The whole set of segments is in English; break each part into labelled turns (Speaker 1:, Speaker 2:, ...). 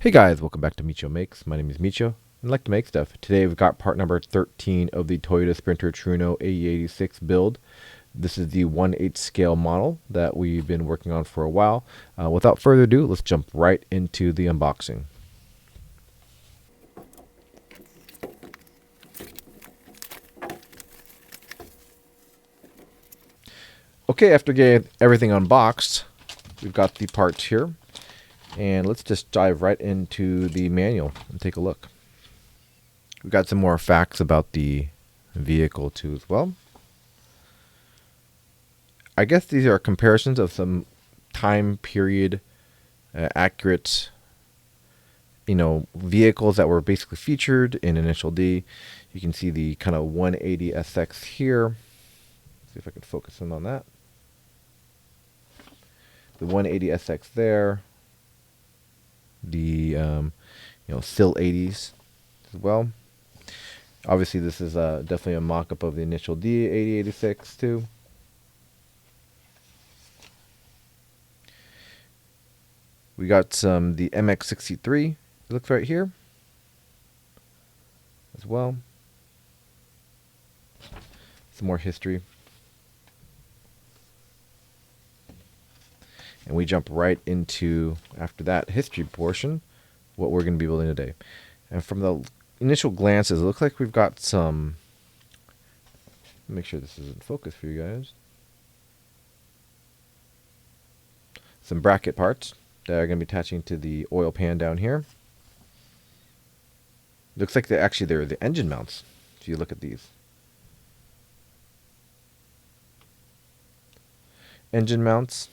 Speaker 1: Hey guys, welcome back to Micho Makes. My name is Micho, and I like to make stuff. Today we've got part number 13 of the Toyota Sprinter Trueno AE86 build. This is the 1/8 scale model that we've been working on for a while. Without further ado, let's jump right into the unboxing. Okay, after getting everything unboxed, we've got the parts here. And let's just dive right into the manual and take a look. We've got some more facts about the vehicle too as well. I guess these are comparisons of some time period accurate vehicles that were basically featured in Initial D. You can see the kind of 180SX here. See if I can focus in on that. The 180SX there. The SIL 80s as well. Obviously, this is definitely a mock-up of the Initial D AE86 too. We got the MX63. It looks right here as well. Some more history. And we jump right into, after that history portion, what we're going to be building today. And from the initial glances, it looks like we've got some, make sure this is in focus for you guys, some bracket parts that are going to be attaching to the oil pan down here. Looks like they're the engine mounts, if you look at these. Engine mounts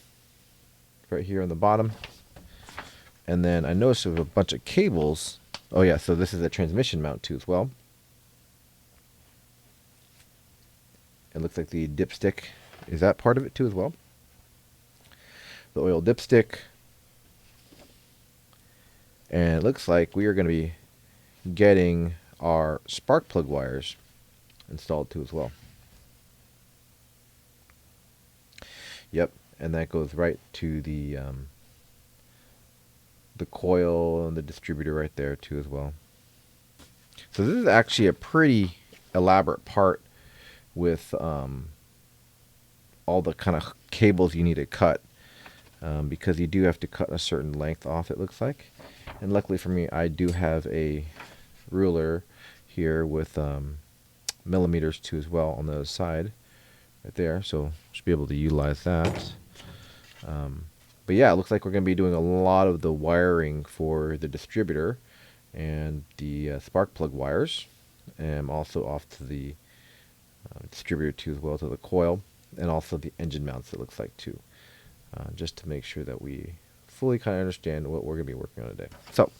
Speaker 1: right here on the bottom. And then I noticed there's a bunch of cables. Oh yeah, so this is a transmission mount too as well. It looks like the dipstick is that part of it too as well. The oil dipstick. And it looks like we are going to be getting our spark plug wires installed too as well. Yep, and that goes right to the coil and the distributor right there too as well. So this is actually a pretty elaborate part with all the kind of cables you need to cut because you do have to cut a certain length off, it looks like. And luckily for me, I do have a ruler here with millimeters too as well on the other side right there, so should be able to utilize that. But yeah, it looks like we're going to be doing a lot of the wiring for the distributor and the spark plug wires, and also off to the distributor too as well, to the coil, and also the engine mounts, it looks like too, just to make sure that we fully kind of understand what we're going to be working on today. So,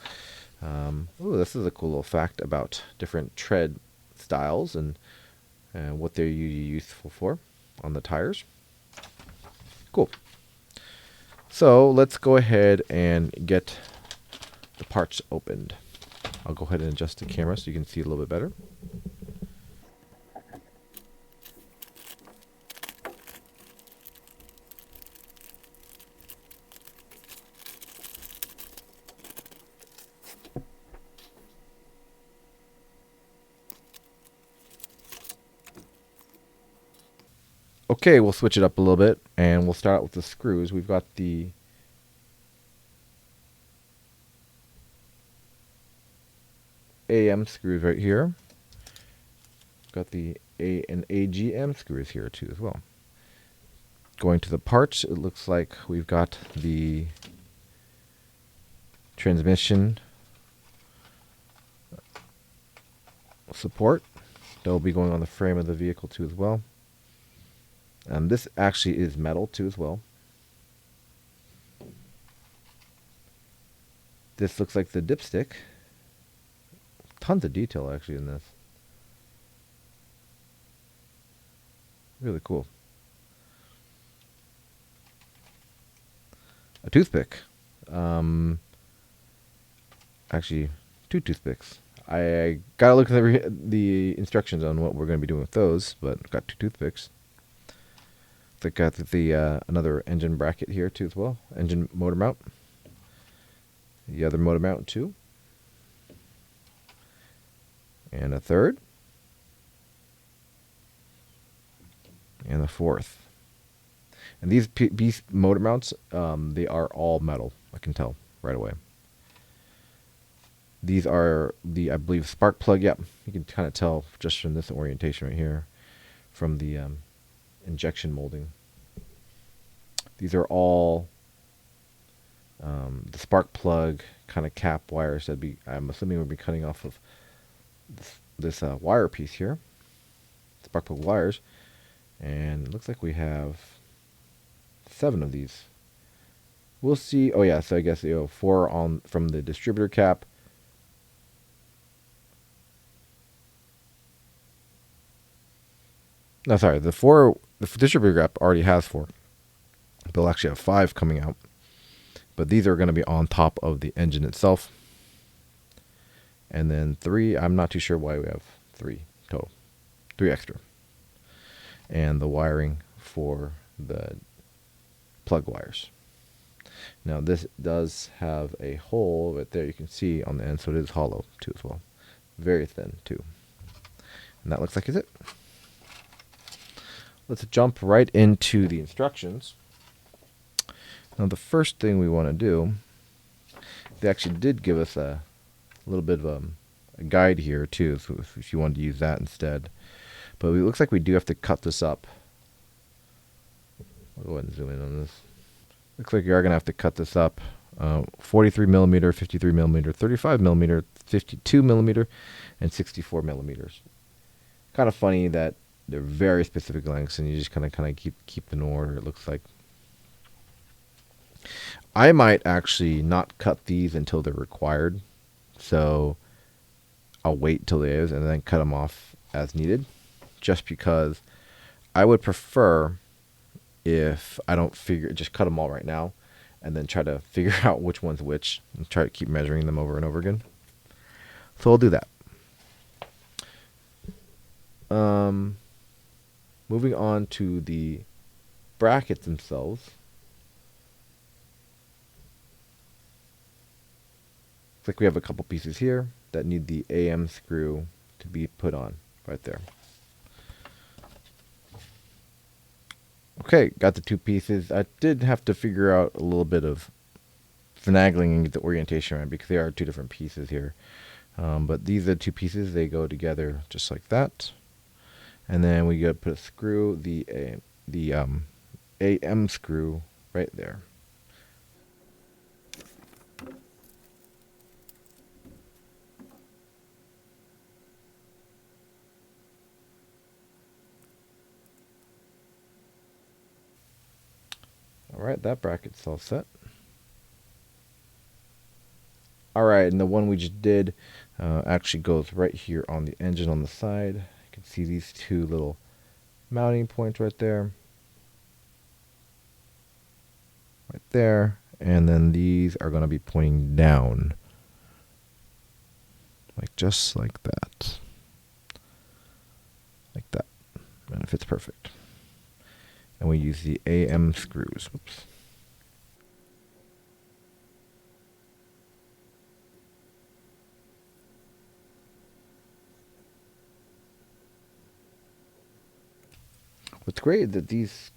Speaker 1: this is a cool little fact about different tread styles and what they're useful for on the tires. Cool. So let's go ahead and get the parts opened. I'll go ahead and adjust the camera so you can see it a little bit better. Okay, we'll switch it up a little bit, and we'll start out with the screws. We've got the AM screws right here. Got the A and AGM screws here too as well. Going to the parts, it looks like we've got the transmission support that will be going on the frame of the vehicle too as well. This actually is metal too as well. This looks like the dipstick. Tons of detail actually in this. Really cool. A toothpick. Actually, two toothpicks. I gotta look at the instructions on what we're going to be doing with those, but I've got two toothpicks. I've got the another engine bracket here too as well, engine motor mount. the other motor mount 2, and a third, and a fourth. And these motor mounts, they are all metal. I can tell right away. These are the, I believe, spark plug. Yep, you can kind of tell just from this orientation right here, from the injection molding. These are all the spark plug kind of cap wires that I'm assuming we'll be cutting off of this wire piece here. Spark plug wires, and it looks like we have 7 of these. We'll see. Oh yeah, so I guess 4 on from the distributor cap. No, sorry, the distributor cap already has 4. They'll actually have 5 coming out. But these are going to be on top of the engine itself. And then 3, I'm not too sure why we have 3 total. 3 extra. And the wiring for the plug wires. Now this does have a hole right there, you can see on the end, so it is hollow too as well. Very thin too. And that looks like is it. Let's jump right into the instructions. Now the first thing we want to do, they actually did give us a little bit of a guide here too, so if you wanted to use that instead. But it looks like we do have to cut this up. I'll go ahead and zoom in on this. Looks like you are going to have to cut this up. 43 millimeter, 53 millimeter, 35 millimeter, 52 millimeter, and 64 millimeters. Kind of funny that they're very specific lengths, and you just kind of keep in order. It looks like. I might actually not cut these until they're required, so I'll wait till they is and then cut them off as needed, just because I would prefer if I don't just cut them all right now and then try to figure out which one's which and try to keep measuring them over and over again. So I'll do that. Moving on to the brackets themselves. Looks like we have a couple pieces here that need the AM screw to be put on right there. Okay, got the 2 pieces. I did have to figure out a little bit of finagling and get the orientation right because they are 2 different pieces here. But these are 2 pieces. They go together just like that. And then we got to put a screw, the AM screw right there. Alright, that bracket's all set. Alright, and the one we just did actually goes right here on the engine on the side. You can see these 2 little mounting points right there. Right there. And then these are going to be pointing down. Just like that. Like that. And it fits perfect. And we use the AM screws. Oops. What's great is that these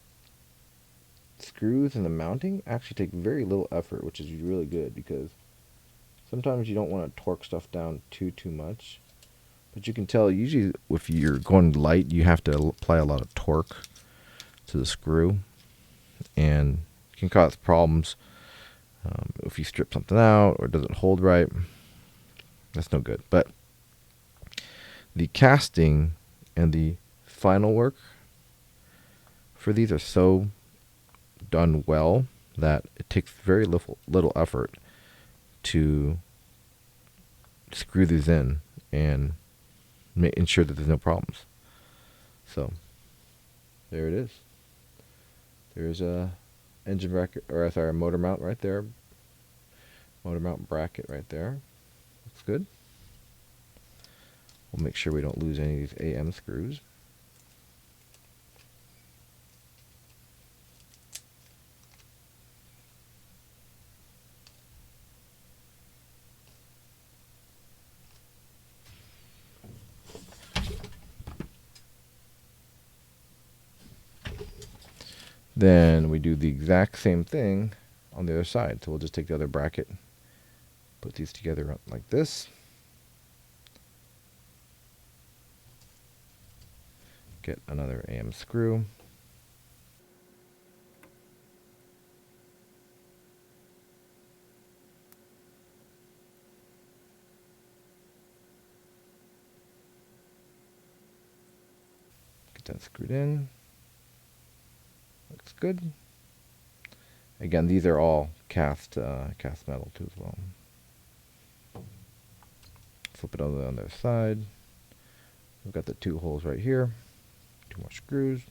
Speaker 1: screws and the mounting actually take very little effort, which is really good because sometimes you don't want to torque stuff down too much. But you can tell usually if you're going light, you have to apply a lot of torque to the screw, and it can cause problems if you strip something out or it doesn't hold right. That's no good. But the casting and the final work for these are so done well that it takes very little effort to screw these in and ensure that there's no problems. So there it is. There's a engine bracket, or sorry, a motor mount right there. Motor mount bracket right there. Looks good. We'll make sure we don't lose any of these AM screws. Then we do the exact same thing on the other side. So we'll just take the other bracket, put these together like this. Get another AM screw. Get that screwed in. Looks good. Again, these are all cast metal too as well. Flip it over on the other side. We've got the 2 holes right here. 2 more screws.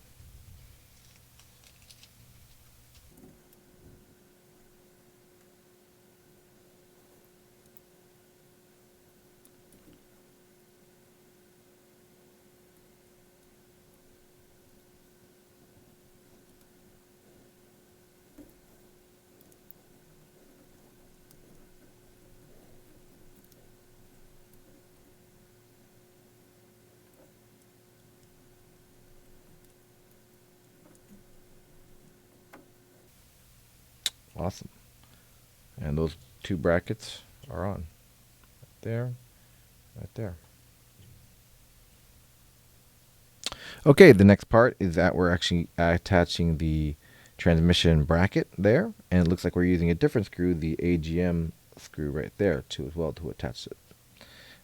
Speaker 1: Awesome. And those 2 brackets are on. Right there, right there. Okay, the next part is that we're actually attaching the transmission bracket there, and it looks like we're using a different screw, the AGM screw right there too as well to attach it.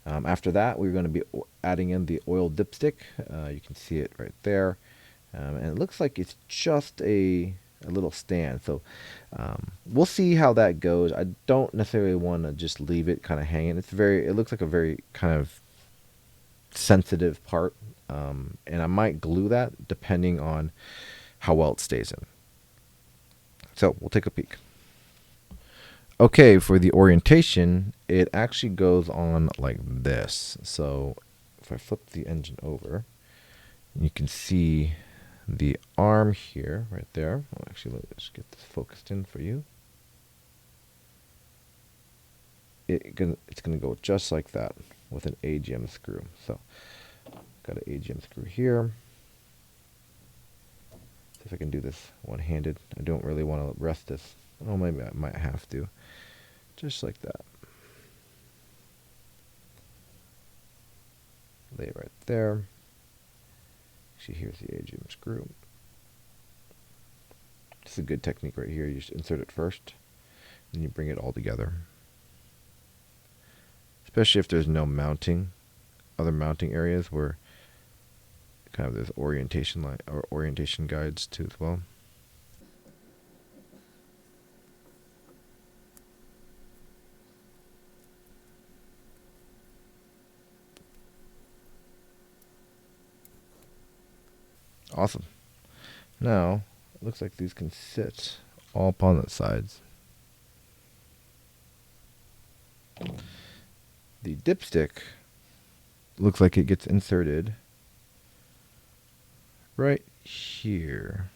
Speaker 1: After that, we're going to be adding in the oil dipstick. You can see it right there, and it looks like it's just a little stand. So we'll see how that goes. I don't necessarily want to just leave it kind of hanging. It looks like a very kind of sensitive part, and I might glue that depending on how well it stays in. So we'll take a peek. Okay, for the orientation, it actually goes on like this. So if I flip the engine over, you can see the arm here, right there. Well, actually, let's get this focused in for you. It's gonna go just like that with an AGM screw. So got an AGM screw here. See if I can do this one-handed. I don't really want to rest this. Oh, maybe I might have to. Just like that. Lay it right there. Actually, here's the AGM screw. This is a good technique right here. You just insert it first, and you bring it all together. Especially if there's no mounting, other mounting areas where kind of there's orientation line or orientation guides too as well. Awesome. Now, it looks like these can sit all upon the sides. The dipstick looks like it gets inserted right here.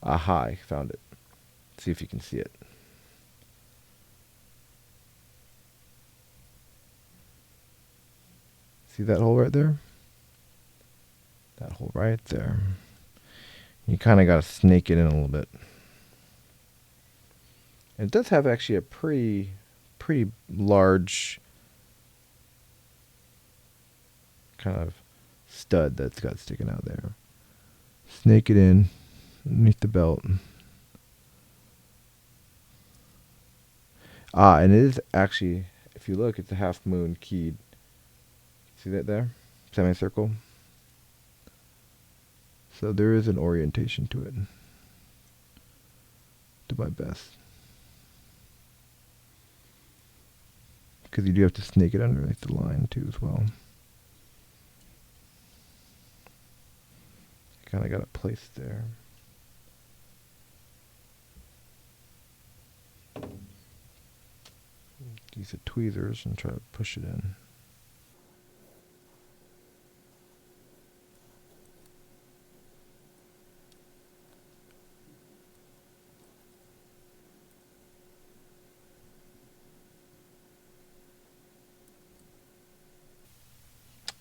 Speaker 1: Aha, I found it. See if you can see it. See that hole right there? That hole right there. You kind of got to snake it in a little bit. And it does have actually a pretty large kind of stud that's got sticking out there. Snake it in underneath the belt. And it is actually, if you look, it's a half moon keyed. See that there? Semicircle. So there is an orientation to it. Do my best. Because you do have to snake it underneath the line too as well. Kind of got it placed there. Use the tweezers and try to push it in.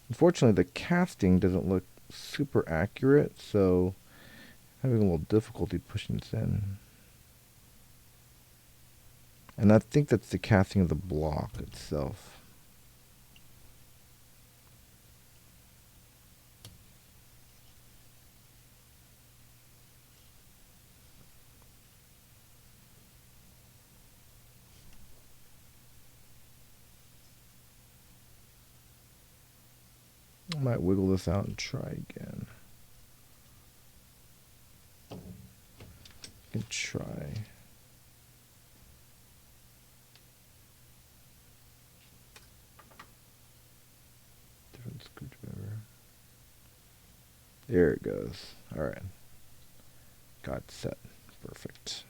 Speaker 1: Unfortunately, the casting doesn't look super accurate, so Having a little difficulty pushing this in. And I think that's the casting of the block itself. I might wiggle this out and try again. I can try. Different screwdriver. There it goes. All right. Got it set. Perfect.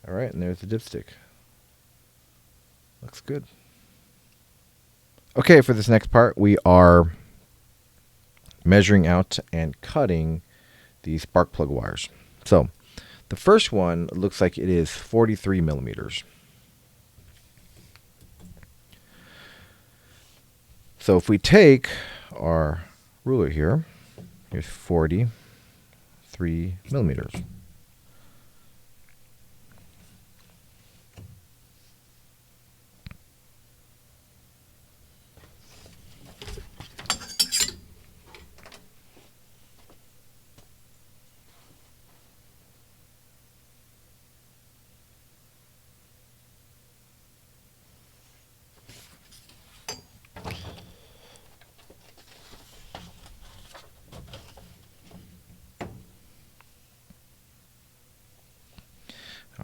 Speaker 1: All right, and there's the dipstick. Looks good. Okay, for this next part, we are measuring out and cutting the spark plug wires. So the first one looks like it is 43 millimeters. So if we take our ruler here, here's 43 millimeters.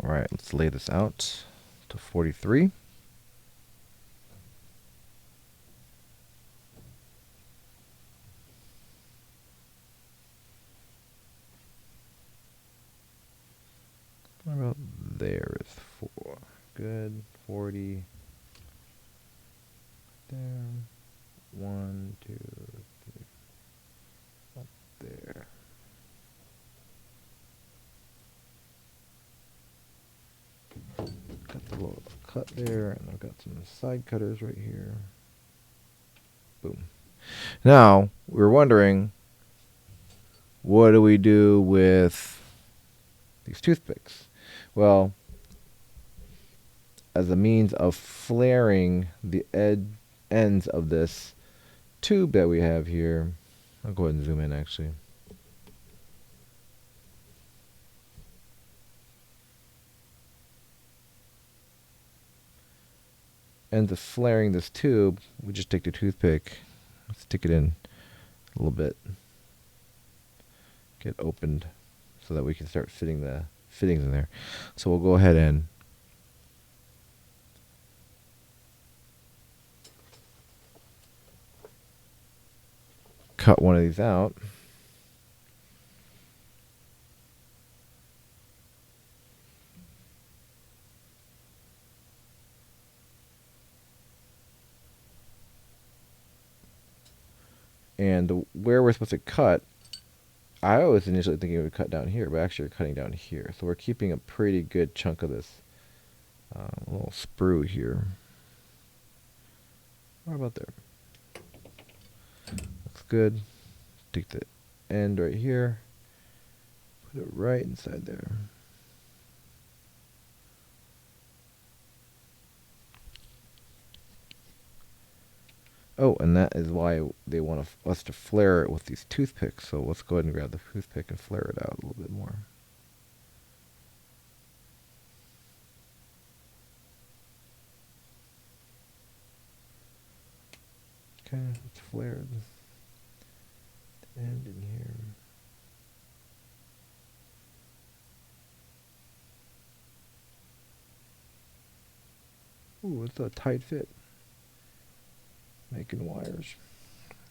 Speaker 1: All right, let's lay this out to 43. What about there is 4. Good. 40. There. 1, 2, 3. Up there. Got the little cut there, and I've got some side cutters right here. Boom. Now, we're wondering, what do we do with these toothpicks? Well, as a means of flaring the ends of this tube that we have here, I'll go ahead and zoom in actually. Ends of flaring this tube, we just take the toothpick, stick it in a little bit, get opened so that we can start fitting the fittings in there. So we'll go ahead and cut one of these out. And where we're supposed to cut, I was initially thinking it would cut down here, but actually we're cutting down here. So we're keeping a pretty good chunk of this little sprue here. What about there? Looks good. Take the end right here, put it right inside there. Oh, and that is why they want us to flare it with these toothpicks. So let's go ahead and grab the toothpick and flare it out a little bit more. Okay, it's flared. And in here. Ooh, it's a tight fit. Making wires.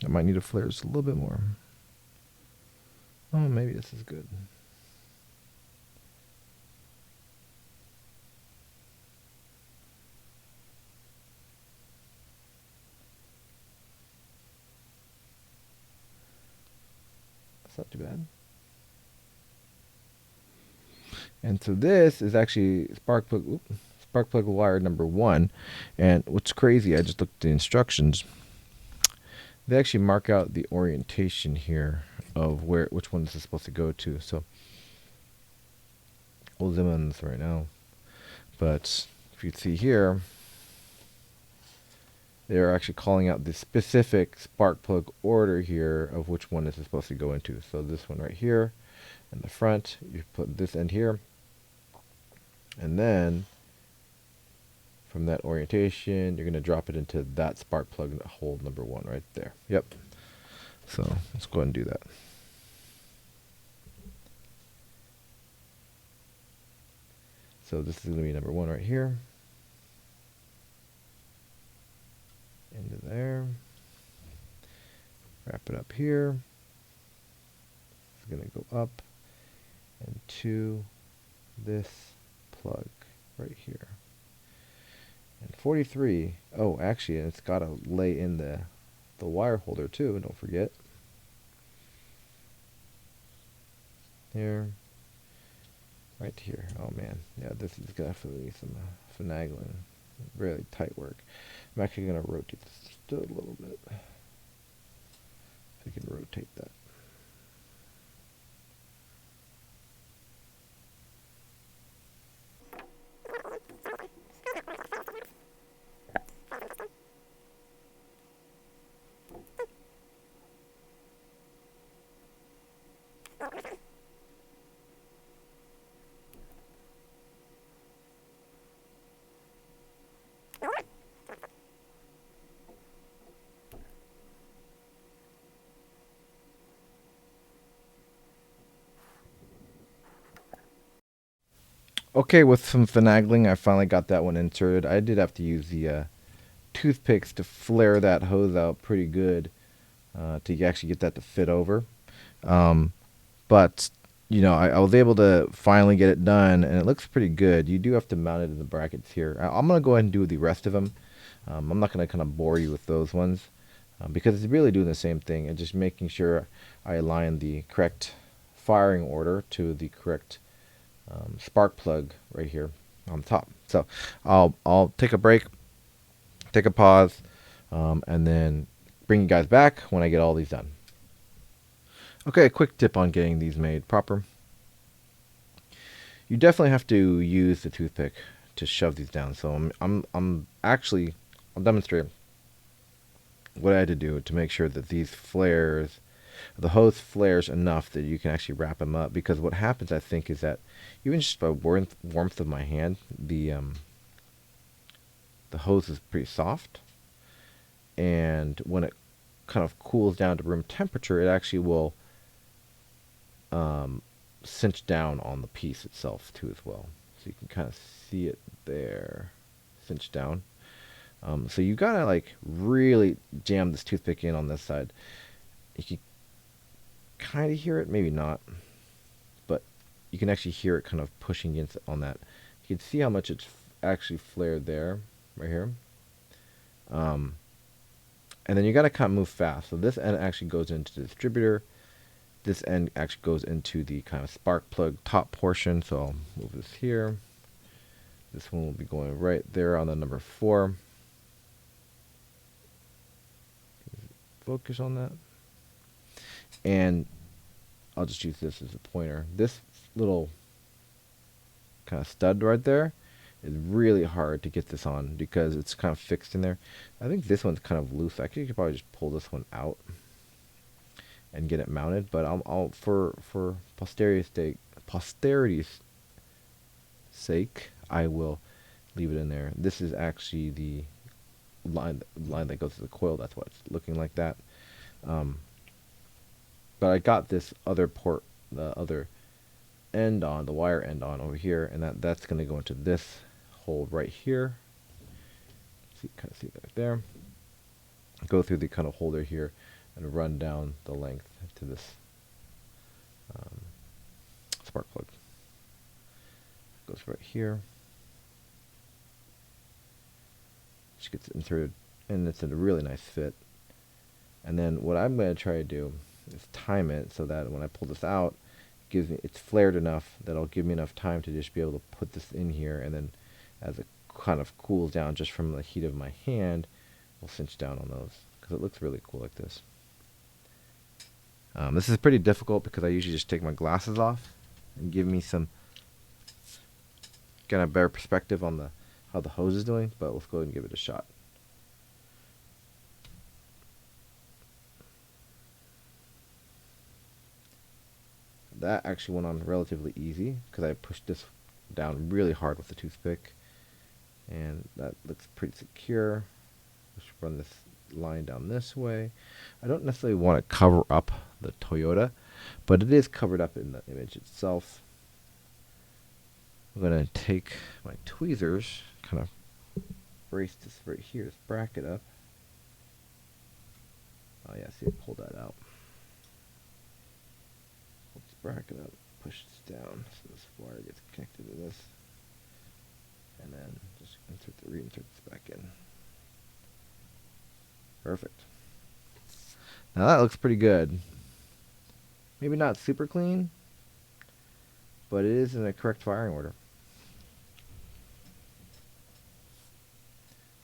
Speaker 1: I might need to flare just a little bit more. Oh, maybe this is good. That's not too bad. And so this is actually spark plug wire number 1. And what's crazy, I just looked at the instructions. they actually mark out the orientation here of which one this is supposed to go to. So we'll zoom in this right now. But if you see here, they're actually calling out the specific spark plug order here of which one this is supposed to go into. So this one right here in the front, you put this end here, and then from that orientation, you're going to drop it into that spark plug hole number 1 right there. Yep. So let's go ahead and do that. So this is going to be number 1 right here. Into there. Wrap it up here. It's going to go up and to this plug right here. And 43, oh, actually, it's got to lay in the wire holder too, don't forget. Here. Right here. Oh man, yeah, this is definitely some finagling. Really tight work. I'm actually going to rotate this just a little bit. So you can rotate that. Okay, with some finagling, I finally got that one inserted. I did have to use the toothpicks to flare that hose out pretty good to actually get that to fit over. But, you know, I was able to finally get it done, and it looks pretty good. You do have to mount it in the brackets here. I'm going to go ahead and do the rest of them. I'm not going to kind of bore you with those ones because it's really doing the same thing and just making sure I align the correct firing order to the correct spark plug right here on the top. So I'll take a break, take a pause, and then bring you guys back when I get all these done. Okay, a quick tip on getting these made proper. You definitely have to use the toothpick to shove these down. So I'll demonstrate what I had to do to make sure that these flares, the hose flares enough that you can actually wrap them up. Because what happens, I think, is that even just by warmth of my hand, the hose is pretty soft, and when it kind of cools down to room temperature, it actually will cinch down on the piece itself too as well. So you can kind of see it there, cinch down. So you gotta like really jam this toothpick in on this side. You can kind of hear it, maybe not, but you can actually hear it kind of pushing against on that. You can see how much it's actually flared there, right here. And then you gotta kind of move fast. So this end actually goes into the distributor. This end actually goes into the kind of spark plug top portion. So I'll move this here. This one will be going right there on the number 4. Focus on that. And I'll just use this as a pointer. This little kind of stud right there is really hard to get this on because it's kind of fixed in there. I think this one's kind of loose. Actually, you could probably just pull this one out and get it mounted. But I'll for posterity's sake, I will leave it in there. This is actually the line that goes to the coil. That's why it's looking like that. But I got this other port, the other end on, the wire end on over here, and that's going to go into this hole right here. See, kind of see that right there. Go through the kind of holder here and run down the length to this spark plug. Goes right here. Just gets inserted, and it's a really nice fit. And then what I'm going to try to do is time it so that when I pull this out, it's flared enough that it'll give me enough time to just be able to put this in here, and then as it kind of cools down just from the heat of my hand, we'll cinch down on those because it looks really cool like this. This is pretty difficult because I usually just take my glasses off and give me some kind of better perspective on how the hose is doing, but let's go ahead and give it a shot. That actually went on relatively easy because I pushed this down really hard with the toothpick, and that looks pretty secure. Let's run this line down this way. I don't necessarily want to cover up the Toyota, but it is covered up in the image itself. I'm going to take my tweezers, kind of brace this right here, this bracket up. Oh yeah, see, I pulled that out. Pull this bracket up, push this down so this wire gets connected to this, and then just reinsert this back in. Perfect. Now that looks pretty good. Maybe not super clean, but it is in the correct firing order.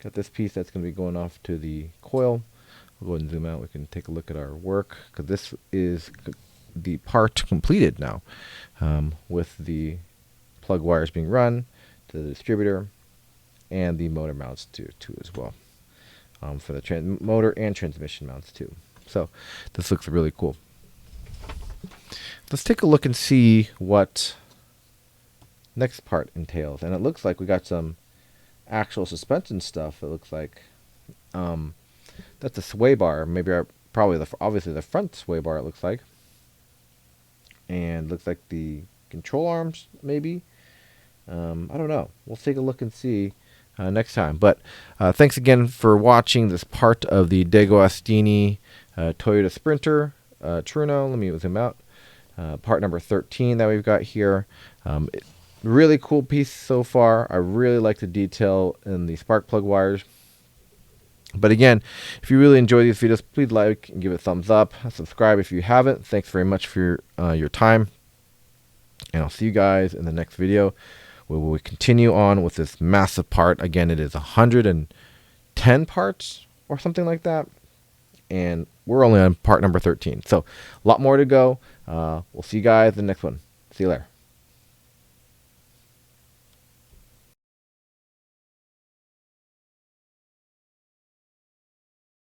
Speaker 1: Got this piece that's going to be going off to the coil. We'll go ahead and zoom out. We can take a look at our work, because this is the part completed now, with the plug wires being run to the distributor and the motor mounts too as well, for the motor and transmission mounts too. So this looks really cool. Let's take a look and see what next part entails. And it looks like we got some actual suspension stuff. It looks like that's a sway bar, maybe obviously the front sway bar, it looks like, and looks like the control arms maybe. I don't know, we'll take a look and see next time. But thanks again for watching this part of the DeAgostini Toyota Sprinter Trueno. Let me zoom out. Part number 13 that we've got here. Really cool piece so far. I really like the detail in the spark plug wires. But again, if you really enjoy these videos, please like and give it a thumbs up. Subscribe if you haven't. Thanks very much for your time. And I'll see you guys in the next video, where we continue on with this massive part. Again, it is 110 parts or something like that. And we're only on part number 13. So a lot more to go. We'll see you guys in the next one. See you later.